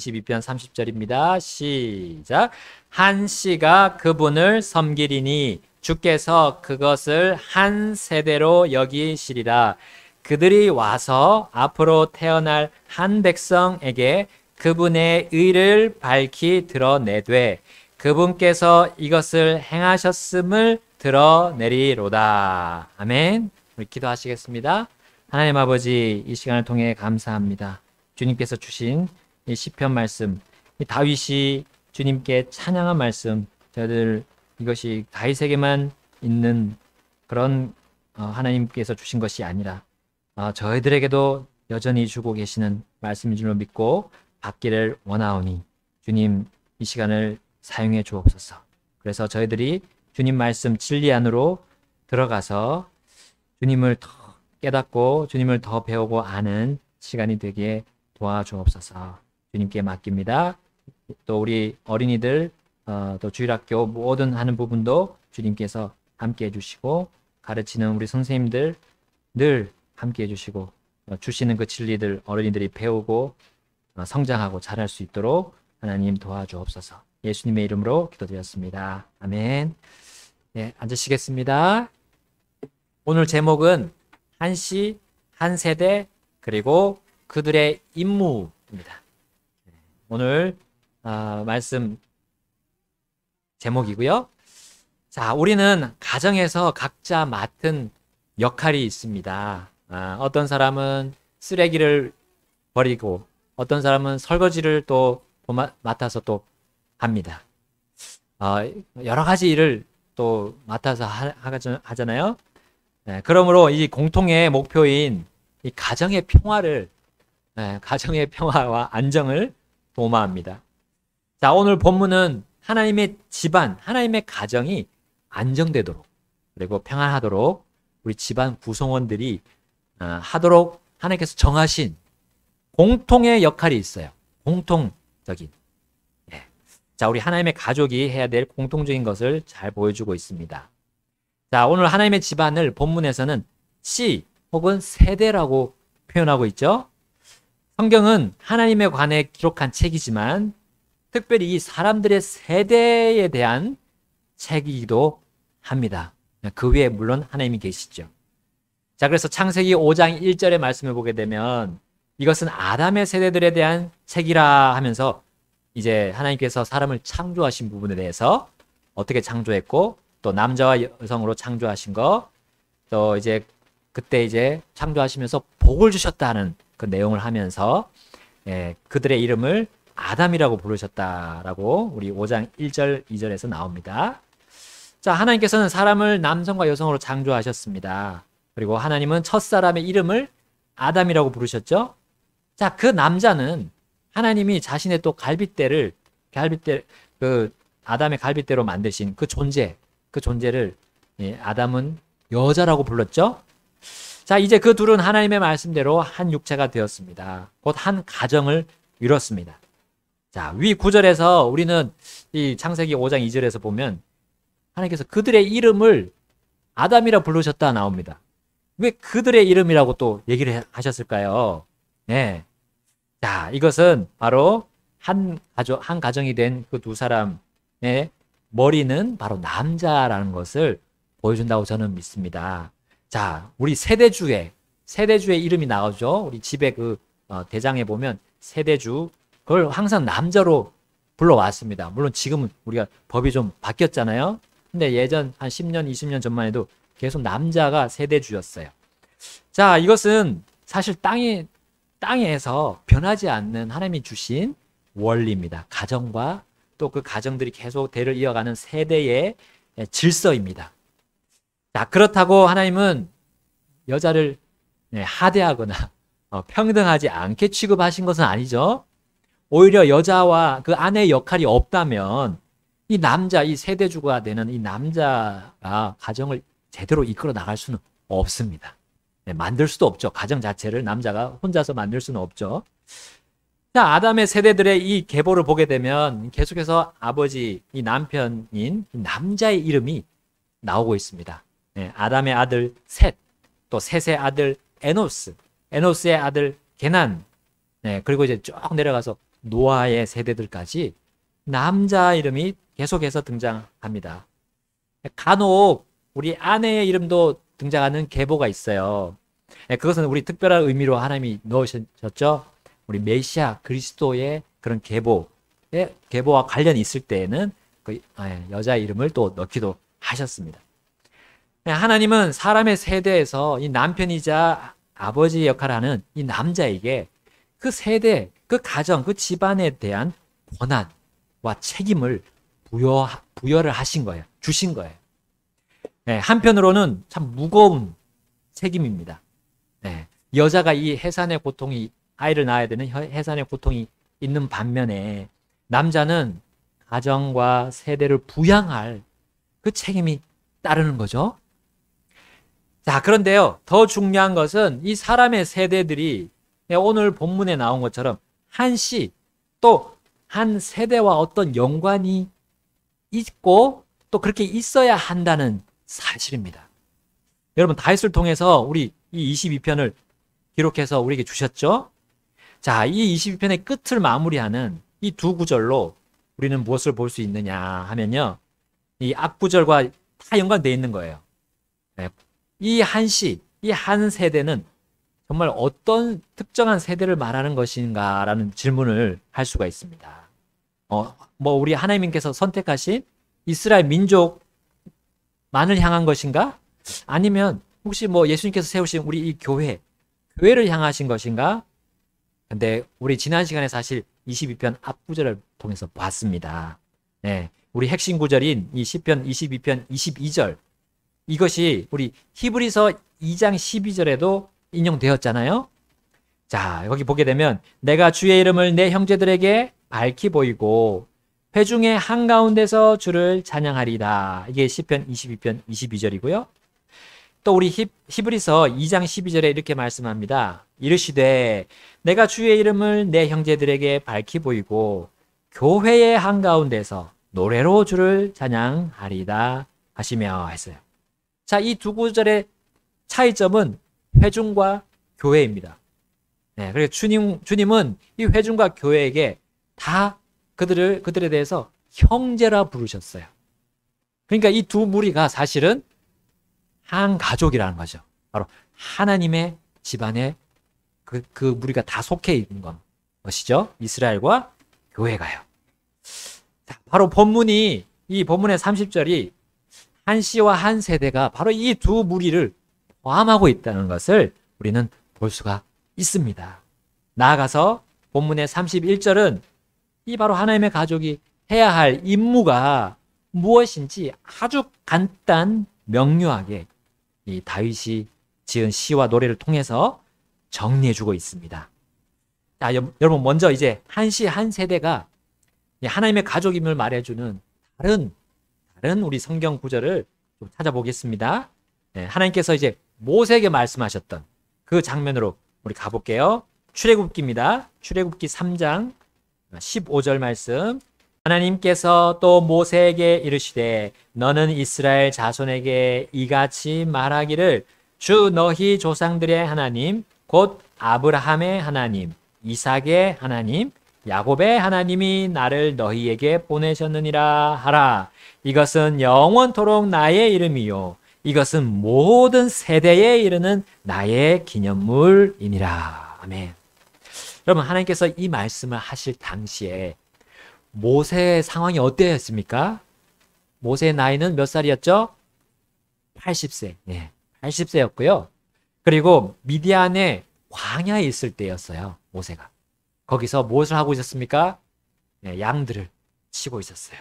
22편 30절입니다. 시작. 한 씨가 그분을 섬기리니 주께서 그것을 한 세대로 여기시리라. 그들이 와서 앞으로 태어날 한 백성에게 그분의 의를 밝히 드러내되 그분께서 이것을 행하셨음을 드러내리로다. 아멘. 우리 기도하시겠습니다. 하나님 아버지, 이 시간을 통해 감사합니다. 주님께서 주신 이 시편 말씀, 이 다윗이 주님께 찬양한 말씀, 저희들 이것이 다윗에게만 있는 그런 하나님께서 주신 것이 아니라 저희들에게도 여전히 주고 계시는 말씀인 줄로 믿고 받기를 원하오니 주님 이 시간을 사용해 주옵소서. 그래서 저희들이 주님 말씀 진리 안으로 들어가서 주님을 더 깨닫고 주님을 더 배우고 아는 시간이 되게 도와주옵소서. 주님께 맡깁니다. 또 우리 어린이들 또 주일학교 모든 하는 부분도 주님께서 함께 해주시고 가르치는 우리 선생님들 늘 함께 해주시고 주시는 그 진리들 어린이들이 배우고 성장하고 잘할 수 있도록 하나님 도와주옵소서. 예수님의 이름으로 기도드렸습니다. 아멘. 네, 앉으시겠습니다. 오늘 제목은 한 시, 한 세대, 그리고 그들의 임무입니다. 오늘 말씀 제목이고요. 자, 우리는 가정에서 각자 맡은 역할이 있습니다. 어떤 사람은 쓰레기를 버리고 어떤 사람은 설거지를 또 맡아서 또 합니다. 여러 가지 일을 또 맡아서 하잖아요. 네, 그러므로 이 공통의 목표인 이 가정의 평화를 가정의 평화와 안정을 도모합니다. 자, 오늘 본문은 하나님의 집안, 하나님의 가정이 안정되도록 그리고 평안하도록 우리 집안 구성원들이 하도록 하나님께서 정하신 공통의 역할이 있어요. 공통적인. 네. 자, 우리 하나님의 가족이 해야 될 공통적인 것을 잘 보여주고 있습니다. 자, 오늘 하나님의 집안을 본문에서는 씨 혹은 세대라고 표현하고 있죠. 성경은 하나님에 관해 기록한 책이지만 특별히 이 사람들의 세대에 대한 책이기도 합니다. 그 위에 물론 하나님이 계시죠. 자, 그래서 창세기 5장 1절의 말씀을 보게 되면 이것은 아담의 세대들에 대한 책이라 하면서 이제 하나님께서 사람을 창조하신 부분에 대해서 어떻게 창조했고 또 남자와 여성으로 창조하신 거, 또 이제 그때 이제 창조하시면서 복을 주셨다는 그 내용을 하면서 그들의 이름을 아담이라고 부르셨다라고 우리 5장 1절 2절에서 나옵니다. 자, 하나님께서는 사람을 남성과 여성으로 창조하셨습니다. 그리고 하나님은 첫사람의 이름을 아담이라고 부르셨죠. 자, 그 남자는 하나님이 자신의 또 갈빗대 그 아담의 갈빗대로 만드신 그 존재를 아담은 여자라고 불렀죠. 자, 이제 그 둘은 하나님의 말씀대로 한 육체가 되었습니다. 곧 한 가정을 이뤘습니다. 자, 위 9절에서 우리는 이 창세기 5장 2절에서 보면 하나님께서 그들의 이름을 아담이라 부르셨다 나옵니다. 왜 그들의 이름이라고 또 얘기를 하셨을까요? 네. 자, 이것은 바로 한 가정이 된 그 두 사람의 머리는 바로 남자라는 것을 보여준다고 저는 믿습니다. 자, 우리 세대주의 이름이 나오죠. 우리 집에 그 대장에 보면 세대주, 그걸 항상 남자로 불러왔습니다. 물론 지금은 우리가 법이 좀 바뀌었잖아요. 근데 예전 한 10년, 20년 전만 해도 계속 남자가 세대주였어요. 자, 이것은 사실 땅에서 변하지 않는 하나님이 주신 원리입니다. 가정과 또 그 가정들이 계속 대를 이어가는 세대의 질서입니다. 자, 그렇다고 하나님은 여자를 하대하거나 평등하지 않게 취급하신 것은 아니죠. 오히려 여자와 그 아내의 역할이 없다면 이 남자, 이 세대주가 되는 이 남자가 가정을 제대로 이끌어 나갈 수는 없습니다. 만들 수도 없죠. 가정 자체를 남자가 혼자서 만들 수는 없죠. 자, 아담의 세대들의 이 계보를 보게 되면 계속해서 아버지, 이 남편인 이 남자의 이름이 나오고 있습니다. 아담의 아들 셋, 또 셋의 아들 에노스, 에노스의 아들 게난, 그리고 이제 쭉 내려가서 노아의 세대들까지 남자 이름이 계속해서 등장합니다. 간혹 우리 아내의 이름도 등장하는 계보가 있어요. 그것은 우리 특별한 의미로 하나님이 넣으셨죠. 우리 메시아 그리스도의 그런 계보와 관련이 있을 때에는 그 여자 이름을 또 넣기도 하셨습니다. 하나님은 사람의 세대에서 이 남편이자 아버지 역할을 하는 이 남자에게 그 세대, 그 가정, 그 집안에 대한 권한과 책임을 부여를 하신 거예요. 주신 거예요. 한편으로는 참 무거운 책임입니다. 여자가 이 해산의 고통이, 아이를 낳아야 되는 해산의 고통이 있는 반면에 남자는 가정과 세대를 부양할 그 책임이 따르는 거죠. 자, 그런데요, 더 중요한 것은 이 사람의 세대들이 오늘 본문에 나온 것처럼 한씨 또 한 세대와 어떤 연관이 있고 또 그렇게 있어야 한다는 사실입니다. 여러분, 다윗을 통해서 우리 이 22편을 기록해서 우리에게 주셨죠? 자, 이 22편의 끝을 마무리하는 이 두 구절로 우리는 무엇을 볼 수 있느냐 하면요, 이 앞구절과 다 연관되어 있는 거예요. 이 한씨, 이 한 세대는 정말 어떤 특정한 세대를 말하는 것인가라는 질문을 할 수가 있습니다. 우리 하나님께서 선택하신 이스라엘 민족만을 향한 것인가? 아니면 혹시 예수님께서 세우신 우리 이 교회를 향하신 것인가? 근데 우리 지난 시간에 사실 22편 앞구절을 통해서 봤습니다. 우리 핵심 구절인 이 시편 22편 22절, 이것이 우리 히브리서 2장 12절에도 인용되었잖아요. 자, 여기 보게 되면 내가 주의 이름을 내 형제들에게 밝히 보이고 회중의 한가운데서 주를 찬양하리다. 이게 시편 22편 22절이고요. 또 우리 히브리서 2장 12절에 이렇게 말씀합니다. 이르시되 내가 주의 이름을 내 형제들에게 밝히 보이고 교회의 한가운데서 노래로 주를 찬양하리다 하시며 했어요. 자, 이 두 구절의 차이점은 회중과 교회입니다. 그래서 주님은 이 회중과 교회에게 다 그들에 대해서 형제라 부르셨어요. 그러니까 이 두 무리가 사실은 한 가족이라는 거죠. 바로 하나님의 집안에 그 무리가 다 속해 있는 것이죠. 이스라엘과 교회가요. 자, 바로 이 본문의 30절이 한 씨와 한 세대가 바로 이 두 무리를 포함하고 있다는 것을 우리는 볼 수가 있습니다. 나아가서 본문의 31절은 이 바로 하나님의 가족이 해야 할 임무가 무엇인지 아주 간단 명료하게 이 다윗이 지은 시와 노래를 통해서 정리해주고 있습니다. 자, 여러분, 먼저 이제 한 시 한 세대가 하나님의 가족임을 말해주는 다른 우리 성경 구절을 좀 찾아보겠습니다. 하나님께서 이제 모세에게 말씀하셨던 그 장면으로 우리 가볼게요. 출애굽기입니다. 출애굽기 3장 15절 말씀. 하나님께서 또 모세에게 이르시되 너는 이스라엘 자손에게 이같이 말하기를 주 너희 조상들의 하나님 곧 아브라함의 하나님 이삭의 하나님 야곱의 하나님이 나를 너희에게 보내셨느니라 하라. 이것은 영원토록 나의 이름이요 이것은 모든 세대에 이르는 나의 기념물이니라. 아멘. 여러분, 하나님께서 이 말씀을 하실 당시에 모세의 상황이 어땠습니까? 모세의 나이는 몇 살이었죠? 80세. 80세였고요. 그리고 미디안의 광야에 있을 때였어요. 모세가. 거기서 무엇을 하고 있었습니까? 양들을 치고 있었어요.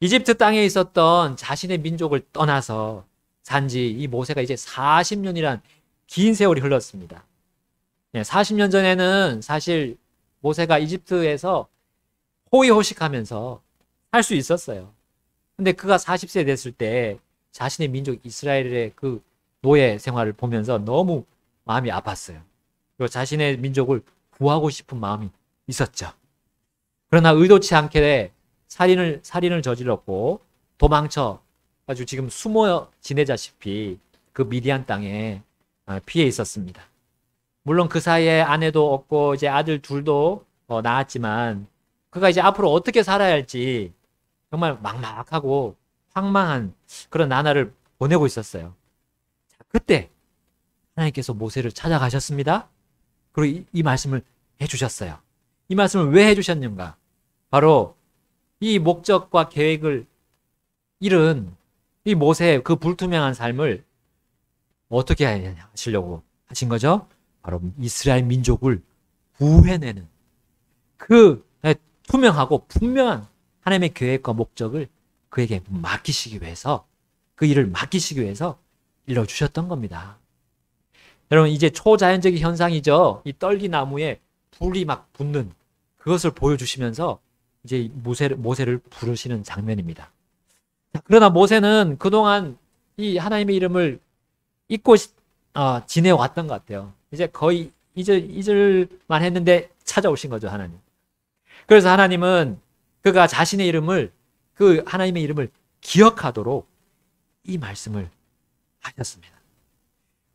이집트 땅에 있었던 자신의 민족을 떠나서 산지 이 모세가 이제 40년이란 긴 세월이 흘렀습니다. 40년 전에는 사실 모세가 이집트에서 호의호식하면서 살 수 있었어요. 근데 그가 40세 됐을 때 자신의 민족 이스라엘의 그 노예 생활을 보면서 너무 마음이 아팠어요. 그리고 자신의 민족을 구하고 싶은 마음이 있었죠. 그러나 의도치 않게 살인을 저질렀고 도망쳐 가지고 지금 숨어 지내자시피 그 미디안 땅에 피해 있었습니다. 물론 그 사이에 아내도 없고 이제 아들 둘도 낳았지만 그가 이제 앞으로 어떻게 살아야 할지 정말 막막하고 황망한 그런 나날을 보내고 있었어요. 자, 그때 하나님께서 모세를 찾아가셨습니다. 그리고 이 말씀을 해주셨어요. 이 말씀을 왜 해주셨는가? 바로 이 목적과 계획을 잃은 이 모세의 그 불투명한 삶을 어떻게 하시려고 하신 거죠? 바로 이스라엘 민족을 구해내는 그 투명하고 분명한 하나님의 계획과 목적을 그에게 맡기시기 위해서, 그 일을 맡기시기 위해서 일러주셨던 겁니다. 여러분, 이제 초자연적인 현상이죠. 이 떨기나무에 불이 막 붙는 그것을 보여주시면서 이제 모세를 부르시는 장면입니다. 그러나 모세는 그동안 이 하나님의 이름을 잊고 지내왔던 것 같아요. 이제 거의 잊을만 했는데 찾아오신 거죠, 하나님. 그래서 하나님은 그가 자신의 이름을, 그 하나님의 이름을 기억하도록 이 말씀을 하셨습니다.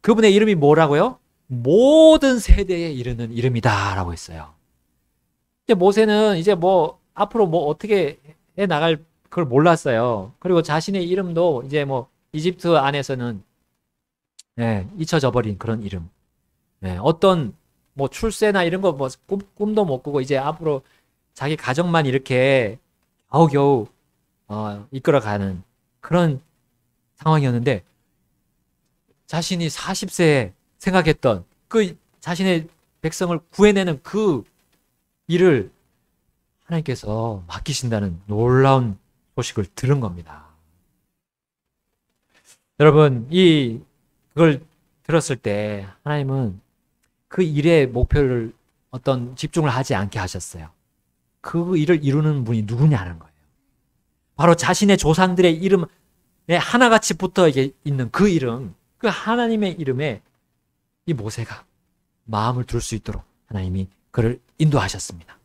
그분의 이름이 뭐라고요? 모든 세대에 이르는 이름이다 라고 했어요. 이제 모세는 이제 앞으로 어떻게 해 나갈 그걸 몰랐어요. 그리고 자신의 이름도 이제 이집트 안에서는 잊혀져 버린 그런 이름. 어떤 출세나 이런 거 꿈도 못 꾸고 이제 앞으로 자기 가정만 이렇게 겨우겨우 이끌어가는 그런 상황이었는데, 자신이 40세에 생각했던 그 자신의 백성을 구해내는 그 일을 하나님께서 맡기신다는 놀라운 소식을 들은 겁니다. 여러분, 그걸 들었을 때 하나님은 그 일의 목표를 집중을 하지 않게 하셨어요. 그 일을 이루는 분이 누구냐는 거예요. 바로 자신의 조상들의 이름에 하나같이 붙어 있는 그 이름, 그 하나님의 이름에 이 모세가 마음을 둘 수 있도록 하나님이 그를 인도하셨습니다.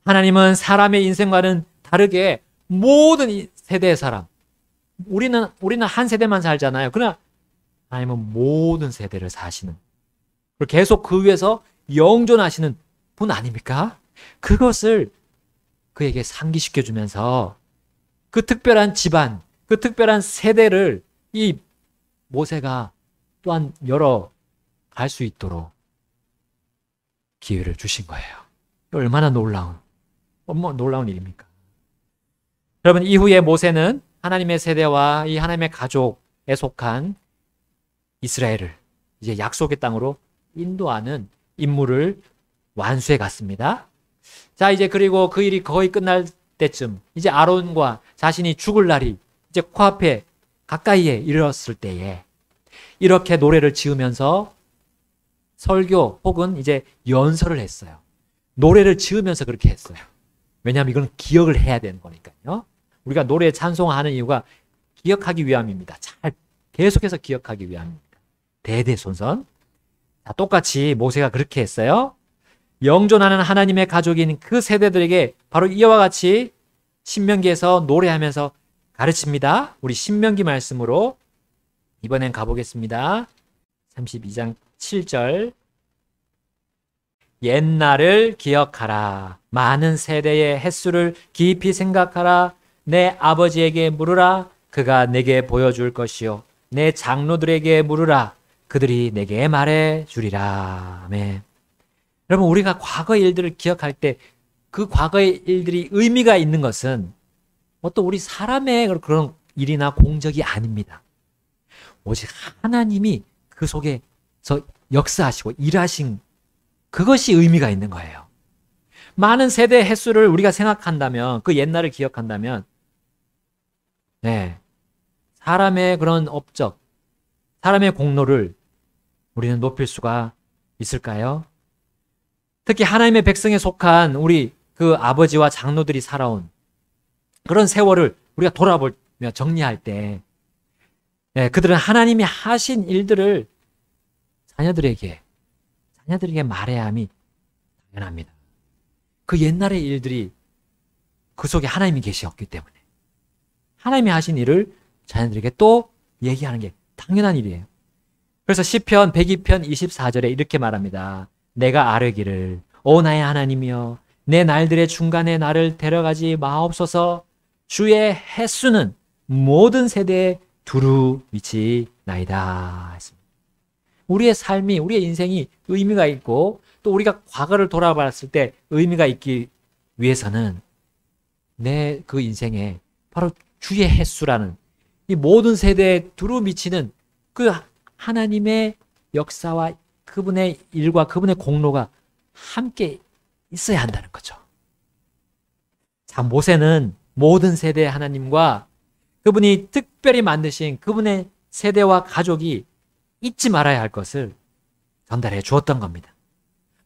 하나님은 사람의 인생과는 다르게 모든 세대의 사람, 우리는 한 세대만 살잖아요. 그러나 하나님은 모든 세대를 사시는, 그리고 계속 그 위에서 영존하시는 분 아닙니까? 그것을 그에게 상기시켜 주면서 그 특별한 집안, 그 특별한 세대를 이 모세가 또한 열어갈 수 있도록 기회를 주신 거예요. 얼마나 놀라운 일입니까? 여러분, 이후에 모세는 하나님의 세대와 이 하나님의 가족에 속한 이스라엘을 이제 약속의 땅으로 인도하는 임무를 완수해 갔습니다. 자, 이제 그리고 그 일이 거의 끝날 때쯤 이제 아론과 자신이 죽을 날이 이제 코앞에 가까이에 이르렀을 때에 이렇게 노래를 지으면서 설교 혹은 이제 연설을 했어요. 노래를 지으면서 그렇게 했어요. 왜냐하면 이건 기억을 해야 되는 거니까요. 우리가 노래 찬송하는 이유가 기억하기 위함입니다. 잘 계속해서 기억하기 위함입니다. 대대손손. 자, 똑같이 모세가 그렇게 했어요. 영존하는 하나님의 가족인 그 세대들에게 바로 이와 같이 신명기에서 노래하면서 가르칩니다. 우리 신명기 말씀으로 이번엔 가보겠습니다. 32장 7절. 옛날을 기억하라. 많은 세대의 횟수를 깊이 생각하라. 내 아버지에게 물으라. 그가 내게 보여줄 것이요. 내 장로들에게 물으라. 그들이 내게 말해 주리라. 아멘. 여러분, 우리가 과거의 일들을 기억할 때 그 과거의 일들이 의미가 있는 것은 또 우리 사람의 그런 일이나 공적이 아닙니다. 오직 하나님이 그 속에서 역사하시고 일하신 그것이 의미가 있는 거예요. 많은 세대 횟수를 우리가 생각한다면, 그 옛날을 기억한다면, 사람의 그런 업적, 사람의 공로를 우리는 높일 수가 있을까요? 특히 하나님의 백성에 속한 우리 그 아버지와 장로들이 살아온 그런 세월을 우리가 돌아보며 정리할 때, 그들은 하나님이 하신 일들을 자녀들에게 말해야 함이 당연합니다. 그 옛날의 일들이 그 속에 하나님이 계셨기 때문에 하나님이 하신 일을 자녀들에게 또 얘기하는 게 당연한 일이에요. 그래서 시편 102편 24절에 이렇게 말합니다. 내가 아뢰기를 오 나의 하나님이여 내 날들의 중간에 나를 데려가지 마옵소서. 주의 햇수는 모든 세대에 두루 비치나이다 했습니다. 우리의 삶이, 우리의 인생이 의미가 있고 또 우리가 과거를 돌아봤을 때 의미가 있기 위해서는 내 그 인생에 바로 주의 햇수라는 이 모든 세대에 두루 비치는 그 하나님의 역사와 그분의 일과 그분의 공로가 함께 있어야 한다는 거죠. 자, 모세는 모든 세대의 하나님과 그분이 특별히 만드신 그분의 세대와 가족이 잊지 말아야 할 것을 전달해 주었던 겁니다.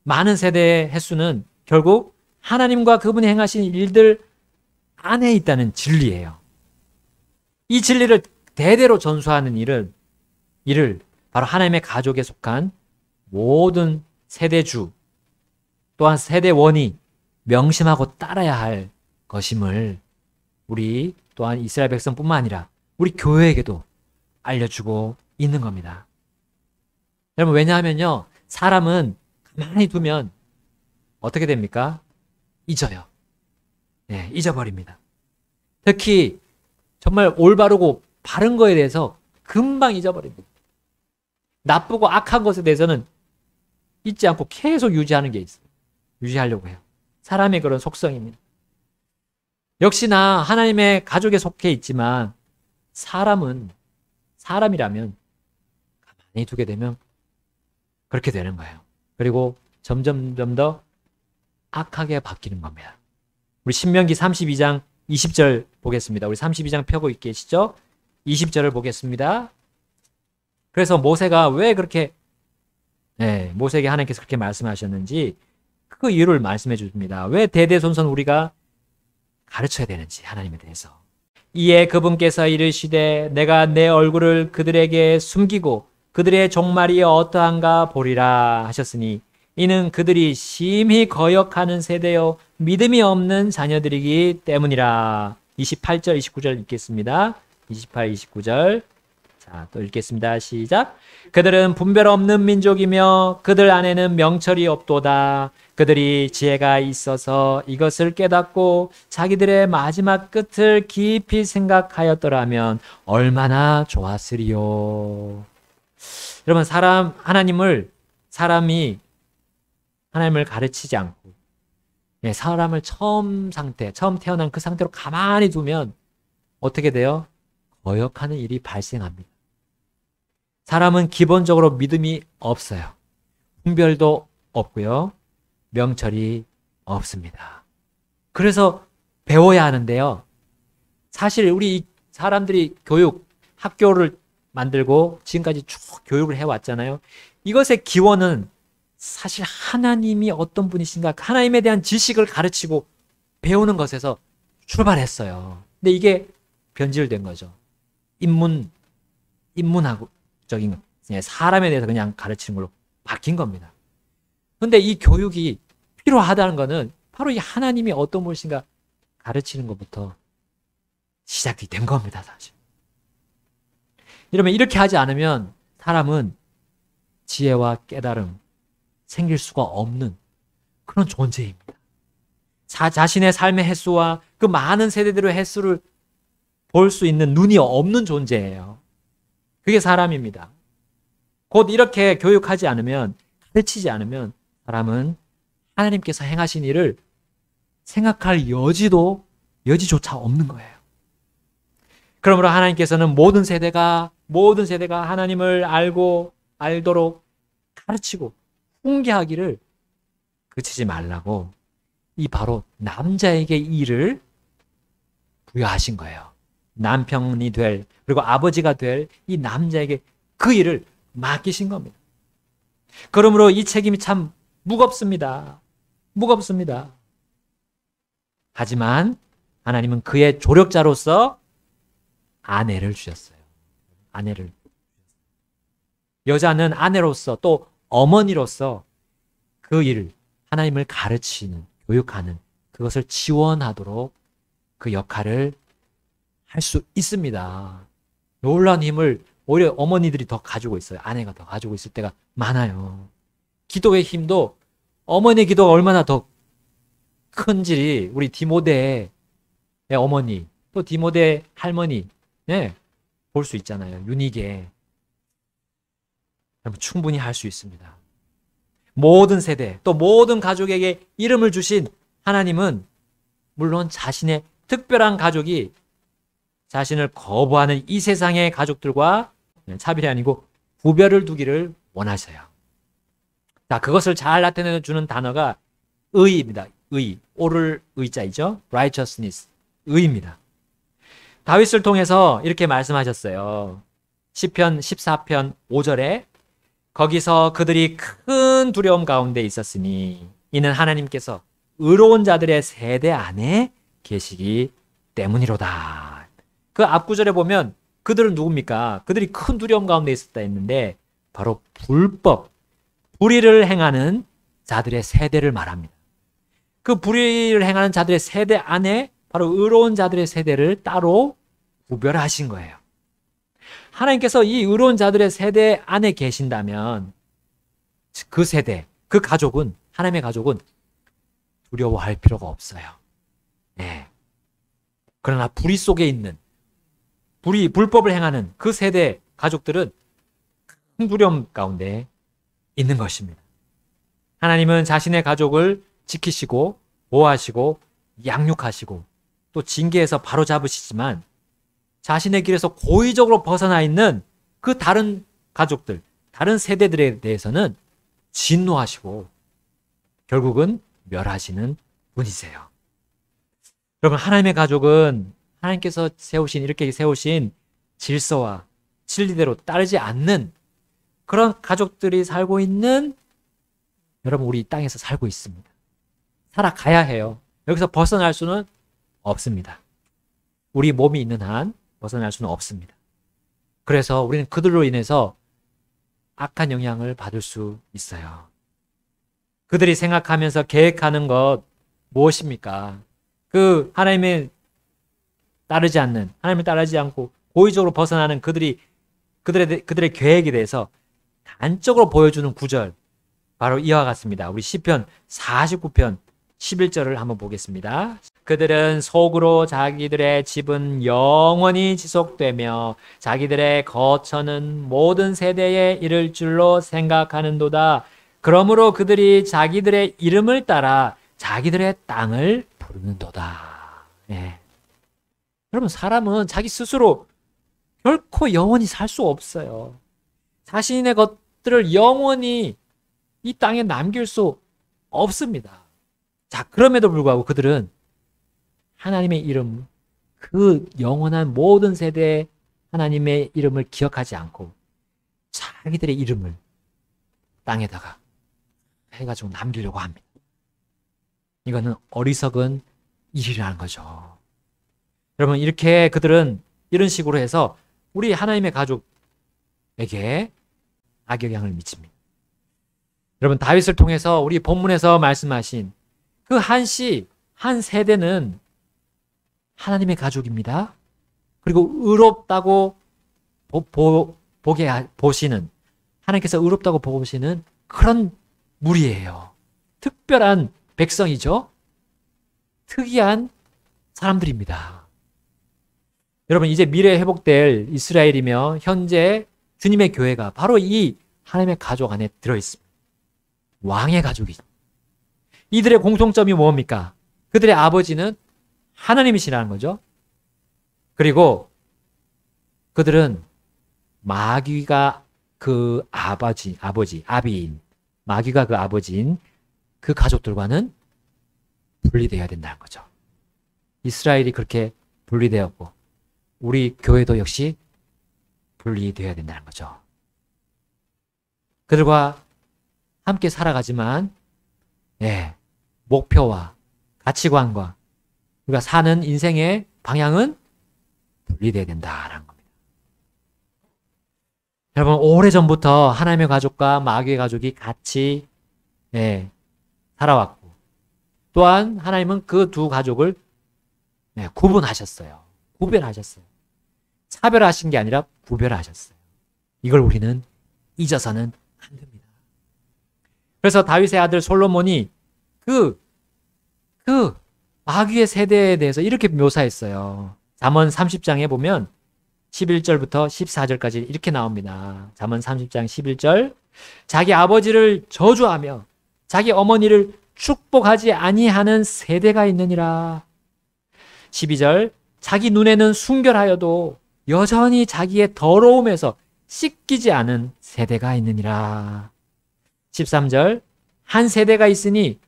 많은 세대의 횟수는 결국 하나님과 그분이 행하신 일들 안에 있다는 진리예요. 이 진리를 대대로 전수하는 일을 바로 하나님의 가족에 속한 모든 세대주 또한 세대원이 명심하고 따라야 할 것임을 우리 또한 이스라엘 백성뿐만 아니라 우리 교회에게도 알려주고 있는 겁니다. 여러분, 왜냐하면요, 사람은 가만히 두면 어떻게 됩니까? 잊어요. 네, 잊어버립니다. 특히 정말 올바르고 바른 거에 대해서 금방 잊어버립니다. 나쁘고 악한 것에 대해서는 잊지 않고 계속 유지하는 게 있어요. 유지하려고 해요. 사람의 그런 속성입니다. 역시나 하나님의 가족에 속해 있지만 사람이라면 가만히 두게 되면 그렇게 되는 거예요. 그리고 점점 더 악하게 바뀌는 겁니다. 우리 신명기 32장 20절 보겠습니다. 우리 32장 펴고 계시죠? 20절을 보겠습니다. 그래서 모세가 왜 그렇게 모세에게 하나님께서 그렇게 말씀하셨는지 그 이유를 말씀해 줍니다. 왜 대대손손 우리가 가르쳐야 되는지 하나님에 대해서. 이에 그분께서 이르시되 내가 내 얼굴을 그들에게 숨기고 그들의 종말이 어떠한가 보리라 하셨으니 이는 그들이 심히 거역하는 세대요 믿음이 없는 자녀들이기 때문이라. 28절 29절 읽겠습니다. 28, 29절. 자, 또 읽겠습니다. 시작. 그들은 분별 없는 민족이며 그들 안에는 명철이 없도다. 그들이 지혜가 있어서 이것을 깨닫고 자기들의 마지막 끝을 깊이 생각하였더라면 얼마나 좋았으리요. 여러분, 사람이 하나님을 가르치지 않고 사람을 처음 태어난 그 상태로 가만히 두면 어떻게 돼요? 거역하는 일이 발생합니다. 사람은 기본적으로 믿음이 없어요. 분별도 없고요. 명철이 없습니다. 그래서 배워야 하는데요. 사실 우리 사람들이 학교를 만들고 지금까지 쭉 교육을 해왔잖아요. 이것의 기원은 사실 하나님이 어떤 분이신가, 하나님에 대한 지식을 가르치고 배우는 것에서 출발했어요. 근데 이게 변질된 거죠. 인문학적인 사람에 대해서 그냥 가르치는 걸로 바뀐 겁니다. 근데 이 교육이 필요하다는 것은 바로 이 하나님이 어떤 분이신가 가르치는 것부터 시작이 된 겁니다, 사실. 이러면 이렇게 하지 않으면 사람은 지혜와 깨달음 생길 수가 없는 그런 존재입니다. 자신의 삶의 횟수와 그 많은 세대들의 횟수를 볼 수 있는 눈이 없는 존재예요. 그게 사람입니다. 곧 이렇게 교육하지 않으면, 가르치지 않으면 사람은 하나님께서 행하신 일을 생각할 여지조차 없는 거예요. 그러므로 하나님께서는 모든 세대가 하나님을 알도록 가르치고 훈계하기를 그치지 말라고 이 바로 남자에게 이 일을 부여하신 거예요. 남편이 그리고 아버지가 될 이 남자에게 그 일을 맡기신 겁니다. 그러므로 이 책임이 참 무겁습니다. 하지만 하나님은 그의 조력자로서 아내를 주셨어요. 여자는 아내로서 또 어머니로서 그 일을 하나님을 가르치는, 교육하는 그것을 지원하도록 그 역할을 할 수 있습니다. 놀라운 힘을 오히려 어머니들이 더 가지고 있어요. 아내가 더 가지고 있을 때가 많아요. 기도의 힘도 어머니의 기도가 얼마나 더 큰질이 우리 디모데의 어머니, 또 디모데 할머니, 네, 볼 수 있잖아요. 유니게. 여러분 충분히 할 수 있습니다. 모든 세대, 또 모든 가족에게 이름을 주신 하나님은 물론 자신의 특별한 가족이 자신을 거부하는 이 세상의 가족들과 차별이 아니고 구별을 두기를 원하셔요. 자, 그것을 잘 나타내 주는 단어가 의입니다. 의, 옳을 의자이죠. righteousness, 의입니다. 다윗을 통해서 이렇게 말씀하셨어요. 시편 14편 5절에 거기서 그들이 큰 두려움 가운데 있었으니 이는 하나님께서 의로운 자들의 세대 안에 계시기 때문이로다. 그 앞구절에 보면 그들은 누굽니까? 그들이 큰 두려움 가운데 있었다 했는데 바로 불의를 행하는 자들의 세대를 말합니다. 그 불의를 행하는 자들의 세대 안에 바로 의로운 자들의 세대를 따로 구별하신 거예요. 하나님께서 이 의로운 자들의 세대 안에 계신다면 그 세대, 그 가족은, 하나님의 가족은 두려워할 필요가 없어요. 네. 그러나 불의 속에 있는, 불법을 행하는 그 세대 가족들은 큰 두려움 가운데 있는 것입니다. 하나님은 자신의 가족을 지키시고 보호하시고 양육하시고 또 징계에서 바로잡으시지만 자신의 길에서 고의적으로 벗어나 있는 그 다른 가족들, 다른 세대들에 대해서는 진노하시고 결국은 멸하시는 분이세요. 여러분, 하나님의 가족은 하나님께서 이렇게 세우신 질서와 진리대로 따르지 않는 그런 가족들이 살고 있는, 여러분, 우리 이 땅에서 살고 있습니다. 살아가야 해요. 여기서 벗어날 수는 없습니다. 우리 몸이 있는 한 벗어날 수는 없습니다. 그래서 우리는 그들로 인해서 악한 영향을 받을 수 있어요. 그들이 생각하면서 계획하는 것 무엇입니까? 그 하나님을 따르지 않고 고의적으로 벗어나는 그들의 계획에 대해서 단적으로 보여주는 구절, 바로 이와 같습니다. 우리 시편 49편 11절을 한번 보겠습니다. 그들은 속으로 자기들의 집은 영원히 지속되며 자기들의 거처는 모든 세대에 이를 줄로 생각하는도다. 그러므로 그들이 자기들의 이름을 따라 자기들의 땅을 부르는도다. 네. 여러분, 사람은 자기 스스로 결코 영원히 살 수 없어요. 자신의 것들을 영원히 이 땅에 남길 수 없습니다. 자, 그럼에도 불구하고 그들은 하나님의 이름, 그 영원한 모든 세대의 하나님의 이름을 기억하지 않고 자기들의 이름을 땅에다가 해가지고 남기려고 합니다. 이거는 어리석은 일이라는 거죠. 여러분, 이렇게 그들은 이런 식으로 해서 우리 하나님의 가족에게 악영향을 미칩니다. 여러분, 다윗을 통해서 우리 본문에서 말씀하신 그 한 세대는 하나님의 가족입니다. 그리고 의롭다고 보시는, 하나님께서 의롭다고 보시는 그런 무리예요. 특별한 백성이죠. 특이한 사람들입니다. 여러분, 이제 미래에 회복될 이스라엘이며 현재 주님의 교회가 바로 이 하나님의 가족 안에 들어있습니다. 왕의 가족이죠. 이들의 공통점이 뭡니까? 그들의 아버지는 하나님이시라는 거죠. 그리고 그들은 마귀가 그 아비인, 마귀가 그 아버지인 그 가족들과는 분리되어야 된다는 거죠. 이스라엘이 그렇게 분리되었고 우리 교회도 역시 분리되어야 된다는 거죠. 그들과 함께 살아가지만 목표와 가치관과 우리가 사는 인생의 방향은 분리되어야 된다는 겁니다. 여러분, 오래전부터 하나님의 가족과 마귀의 가족이 같이 살아왔고 또한 하나님은 그 두 가족을 구분하셨어요. 구별하셨어요. 차별하신 게 아니라 구별하셨어요. 이걸 우리는 잊어서는 안 됩니다. 그래서 다윗의 아들 솔로몬이 그 그 마귀의 세대에 대해서 이렇게 묘사했어요. 잠언 30장에 보면 11절부터 14절까지 이렇게 나옵니다. 잠언 30장 11절. 자기 아버지를 저주하며 자기 어머니를 축복하지 아니하는 세대가 있느니라. 12절. 자기 눈에는 순결하여도 여전히 자기의 더러움에서 씻기지 않은 세대가 있느니라. 13절. 한 세대가 있으니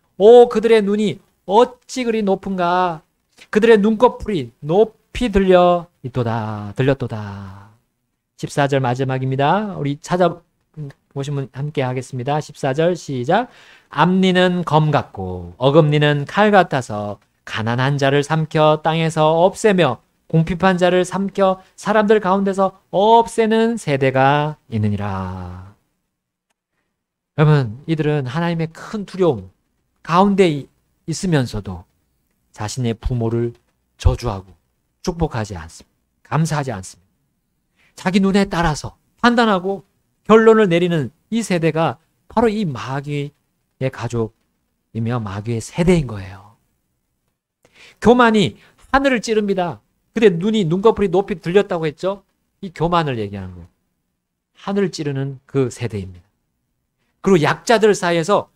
그들의 눈이 어찌 그리 높은가. 그들의 눈꺼풀이 높이 들렸도다. 14절 마지막입니다. 우리 찾아보시면 함께 하겠습니다. 14절 시작. 앞니는 검 같고 어금니는 칼 같아서 가난한 자를 삼켜 땅에서 없애며 궁핍한 자를 삼켜 사람들 가운데서 없애는 세대가 있느니라. 여러분, 이들은 하나님의 큰 두려움 가운데 있으면서도 자신의 부모를 저주하고 축복하지 않습니다. 감사하지 않습니다. 자기 눈에 따라서 판단하고 결론을 내리는 이 세대가 바로 이 마귀의 가족이며 마귀의 세대인 거예요. 교만이 하늘을 찌릅니다. 근데 눈꺼풀이 높이 들렸다고 했죠? 이 교만을 얘기하는 거예요. 하늘을 찌르는 그 세대입니다. 그리고 약자들 사이에서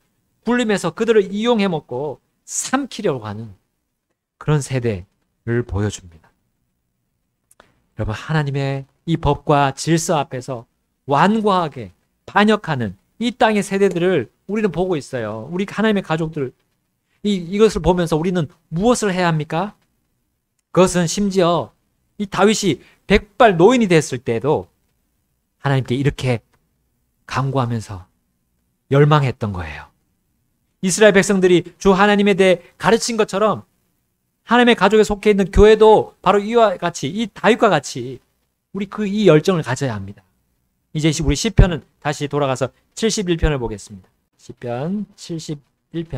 굴림해서 그들을 이용해 먹고 삼키려고 하는 그런 세대를 보여줍니다. 여러분, 하나님의 이 법과 질서 앞에서 완고하게 반역하는 이 땅의 세대들을 우리는 보고 있어요. 우리 하나님의 가족들, 이것을 보면서 우리는 무엇을 해야 합니까? 그것은 심지어 이 다윗이 백발 노인이 됐을 때도 하나님께 이렇게 간구하면서 열망했던 거예요. 이스라엘 백성들이 주 하나님에 대해 가르친 것처럼 하나님의 가족에 속해 있는 교회도 바로 이와 같이, 이 다윗과 같이 우리 이 열정을 가져야 합니다. 이제 우리 시편은 다시 돌아가서 71편을 보겠습니다. 시편 71편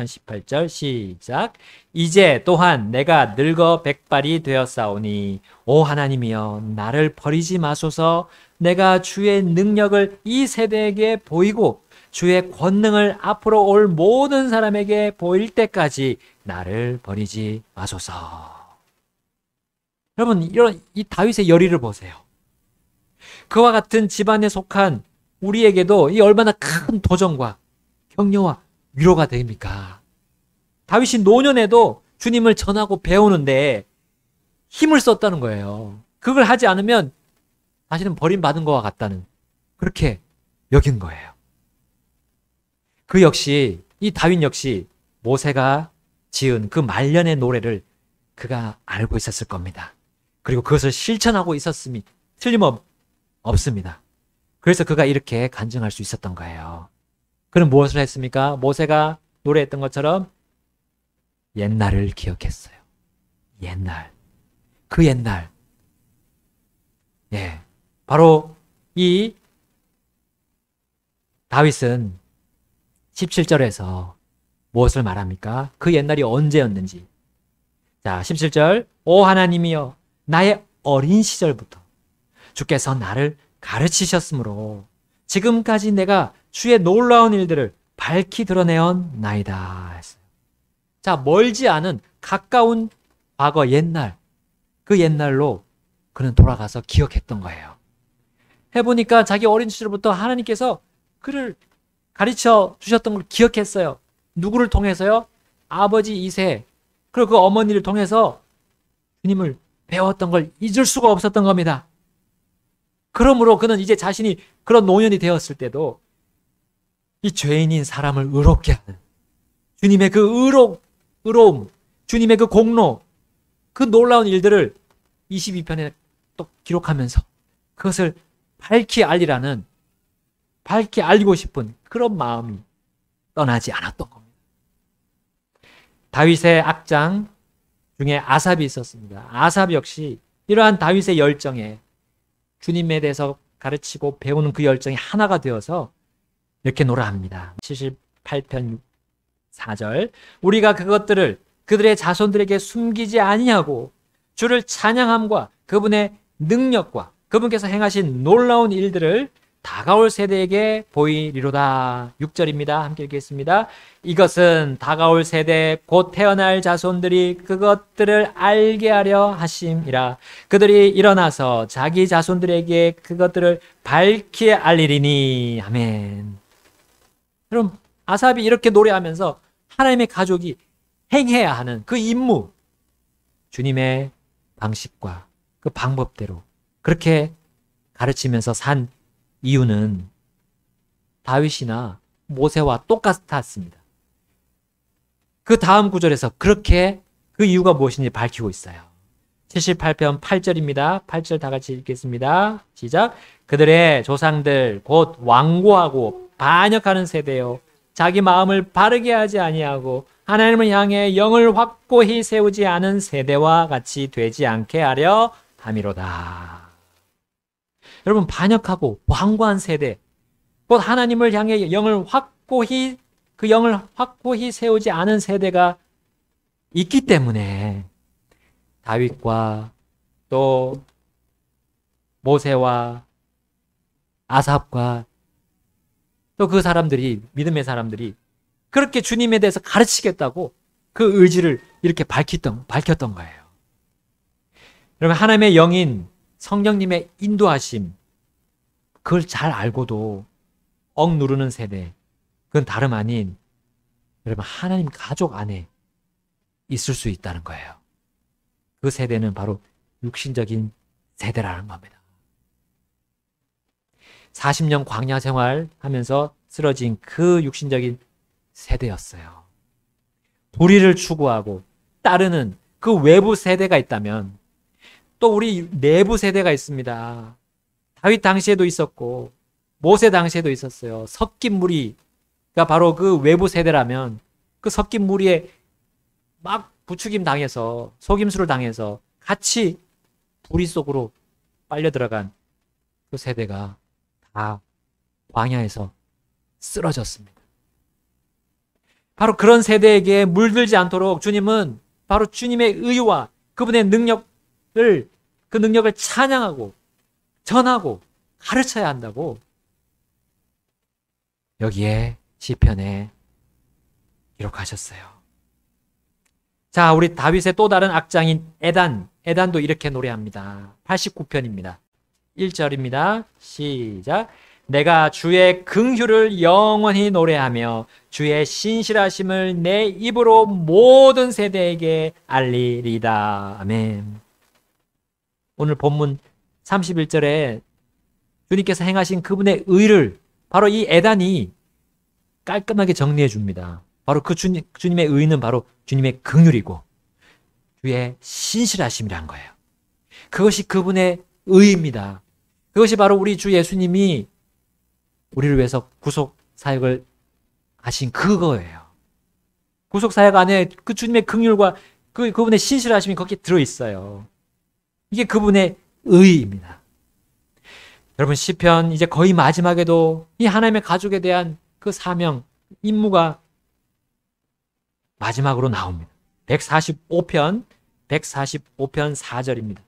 18절 시작. 이제 또한 내가 늙어 백발이 되었사오니 오 하나님이여 나를 버리지 마소서. 내가 주의 능력을 이 세대에게 보이고 주의 권능을 앞으로 올 모든 사람에게 보일 때까지 나를 버리지 마소서. 여러분, 이 다윗의 열의를 보세요. 그와 같은 집안에 속한 우리에게도 이 얼마나 큰 도전과 격려와 위로가 됩니까? 다윗이 노년에도 주님을 전하고 배우는데 힘을 썼다는 거예요. 그걸 하지 않으면 자신은 버림받은 것과 같다는, 그렇게 여긴 거예요. 이 다윗 역시 모세가 지은 그 말년의 노래를 그가 알고 있었을 겁니다. 그리고 그것을 실천하고 있었음이 틀림없습니다. 그래서 그가 이렇게 간증할 수 있었던 거예요. 그는 무엇을 했습니까? 모세가 노래했던 것처럼 옛날을 기억했어요. 그 옛날. 예. 바로 이 다윗은 17절에서 무엇을 말합니까? 그 옛날이 언제였는지. 자, 17절. 오 하나님이여 나의 어린 시절부터 주께서 나를 가르치셨으므로 지금까지 내가 주의 놀라운 일들을 밝히 드러내었나이다 했어요. 자, 멀지 않은 가까운 과거 옛날, 그 옛날로 그는 돌아가서 기억했던 거예요. 해보니까 자기 어린 시절부터 하나님께서 그를 가르쳐 주셨던 걸 기억했어요. 누구를 통해서요? 아버지 이세, 그리고 그 어머니를 통해서 주님을 배웠던 걸 잊을 수가 없었던 겁니다. 그러므로 그는 이제 자신이 그런 노년이 되었을 때도 이 죄인인 사람을 의롭게 하는 주님의 그 의로움, 주님의 그 공로, 그 놀라운 일들을 22편에 또 기록하면서 그것을 밝히 알리고 싶은 그런 마음이 떠나지 않았던 겁니다. 다윗의 악장 중에 아삽이 있었습니다. 아삽 역시 이러한 다윗의 열정에 주님에 대해서 가르치고 배우는 그 열정이 하나가 되어서 이렇게 노래합니다. 78편 4절. 우리가 그것들을 그들의 자손들에게 숨기지 아니하고 주를 찬양함과 그분의 능력과 그분께서 행하신 놀라운 일들을 다가올 세대에게 보이리로다. 6절입니다. 함께 읽겠습니다. 이것은 다가올 세대 곧 태어날 자손들이 그것들을 알게 하려 하심이라. 그들이 일어나서 자기 자손들에게 그것들을 밝히 알리리니. 아멘. 여러분, 아삽이 이렇게 노래하면서 하나님의 가족이 행해야 하는 그 임무, 주님의 방식과 그 방법대로 그렇게 가르치면서 산 이유는 다윗이나 모세와 똑같았습니다. 그 다음 구절에서 그렇게 그 이유가 무엇인지 밝히고 있어요. 78편 8절입니다. 8절 다 같이 읽겠습니다. 시작. 그들의 조상들 곧 완고하고 반역하는 세대요, 자기 마음을 바르게 하지 아니하고 하나님을 향해 영을 확고히 세우지 않은 세대와 같이 되지 않게 하려 함이로다. 여러분, 반역하고 완고한 세대, 곧 하나님을 향해 영을 확고히 세우지 않은 세대가 있기 때문에 다윗과 또 모세와 아삽과 또 그 사람들이, 믿음의 사람들이 그렇게 주님에 대해서 가르치겠다고 그 의지를 이렇게 밝혔던 거예요. 여러분, 하나님의 영인 성령님의 인도하심, 그걸 잘 알고도 억누르는 세대, 그건 다름 아닌 여러분 하나님 가족 안에 있을 수 있다는 거예요. 그 세대는 바로 육신적인 세대라는 겁니다. 40년 광야 생활하면서 쓰러진 그 육신적인 세대였어요. 불의를 추구하고 따르는 그 외부 세대가 있다면 또 우리 내부 세대가 있습니다. 다윗 당시에도 있었고 모세 당시에도 있었어요. 섞인 무리가 바로 그 외부 세대라면 그 섞인 무리에 막 부추김 당해서 속임수를 당해서 같이 불의 속으로 빨려 들어간 그 세대가 다 광야에서 쓰러졌습니다. 바로 그런 세대에게 물들지 않도록 주님은 바로 주님의 의와 그분의 능력을, 그 능력을 찬양하고 전하고 가르쳐야 한다고 여기에 시편에 기록하셨어요. 자, 우리 다윗의 또 다른 악장인 에단도 이렇게 노래합니다. 89편입니다. 1절입니다. 시작. 내가 주의 긍휼을 영원히 노래하며 주의 신실하심을 내 입으로 모든 세대에게 알리리다. 아멘. 오늘 본문 31절에 주님께서 행하신 그분의 의를 바로 이 에단이 깔끔하게 정리해 줍니다. 바로 그 주님의 의는 바로 주님의 긍휼이고 주의 신실하심이란 거예요. 그것이 그분의 의입니다. 그것이 바로 우리 주 예수님이 우리를 위해서 구속 사역을 하신 그거예요. 구속 사역 안에 그 주님의 긍휼과 그분의 신실하심이 거기에 들어있어요. 이게 그분의 의입니다. 여러분, 시편 이제 거의 마지막에도 이 하나님의 가족에 대한 그 사명, 임무가 마지막으로 나옵니다. 145편 4절입니다.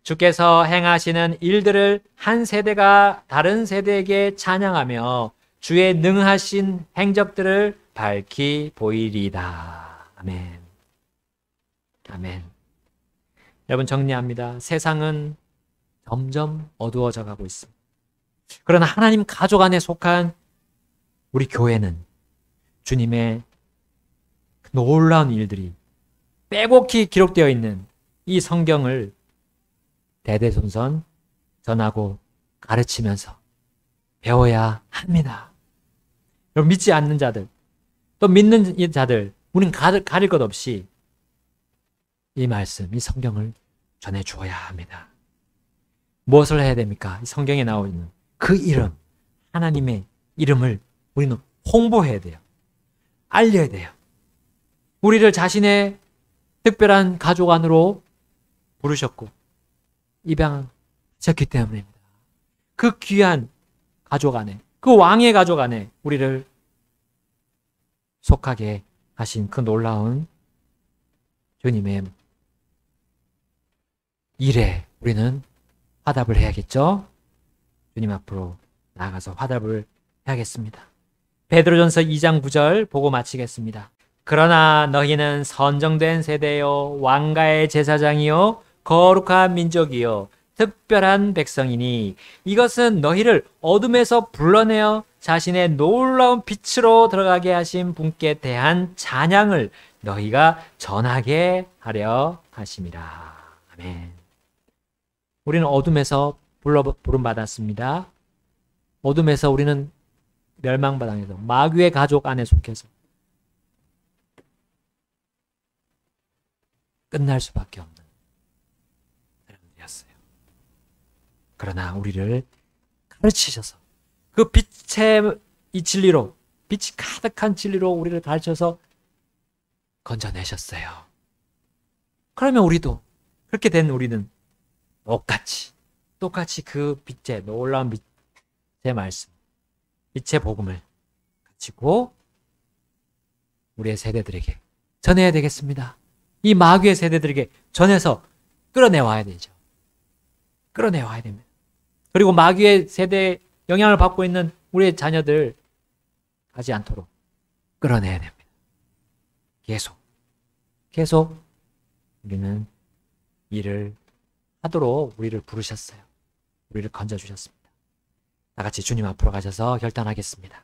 주께서 행하시는 일들을 한 세대가 다른 세대에게 찬양하며 주의 능하신 행적들을 밝히 보이리다. 아멘. 아멘. 여러분, 정리합니다. 세상은 점점 어두워져 가고 있습니다. 그러나 하나님 가족 안에 속한 우리 교회는 주님의 놀라운 일들이 빼곡히 기록되어 있는 이 성경을 대대손손 전하고 가르치면서 배워야 합니다. 여러분, 믿지 않는 자들, 또 믿는 자들, 우리는 가릴 것 없이 이 말씀, 이 성경을 전해주어야 합니다. 무엇을 해야 됩니까? 이 성경에 나와 있는 그 이름, 하나님의 이름을 우리는 홍보해야 돼요. 알려야 돼요. 우리를 자신의 특별한 가족 안으로 부르셨고 입양하셨기 때문입니다. 그 귀한 가족 안에, 그 왕의 가족 안에 우리를 속하게 하신 그 놀라운 주님의 일에 우리는 화답을 해야겠죠? 주님 앞으로 나아가서 화답을 해야겠습니다. 베드로전서 2장 9절 보고 마치겠습니다. 그러나 너희는 선정된 세대요 왕가의 제사장이요 거룩한 민족이요 특별한 백성이니 이것은 너희를 어둠에서 불러내어 자신의 놀라운 빛으로 들어가게 하신 분께 대한 찬양을 너희가 전하게 하려 하심이라. 아멘. 우리는 어둠에서 부름받았습니다. 어둠에서 우리는 멸망바닥에서 마귀의 가족 안에 속해서 끝날 수밖에 없는 사람들이었어요. 그러나 우리를 가르치셔서 그 빛의 이 진리로, 빛이 가득한 진리로 우리를 가르쳐서 건져내셨어요. 그러면 우리도 그렇게 된 우리는 똑같이 그 빛의 놀라운 빛의 말씀, 빛의 복음을 가지고 우리의 세대들에게 전해야 되겠습니다. 이 마귀의 세대들에게 전해서 끌어내와야 되죠. 끌어내와야 됩니다. 그리고 마귀의 세대에 영향을 받고 있는 우리의 자녀들 하지 않도록 끌어내야 됩니다. 계속 우리는 일을 하도록 우리를 부르셨어요. 우리를 건져주셨습니다. 다 같이 주님 앞으로 가셔서 결단하겠습니다.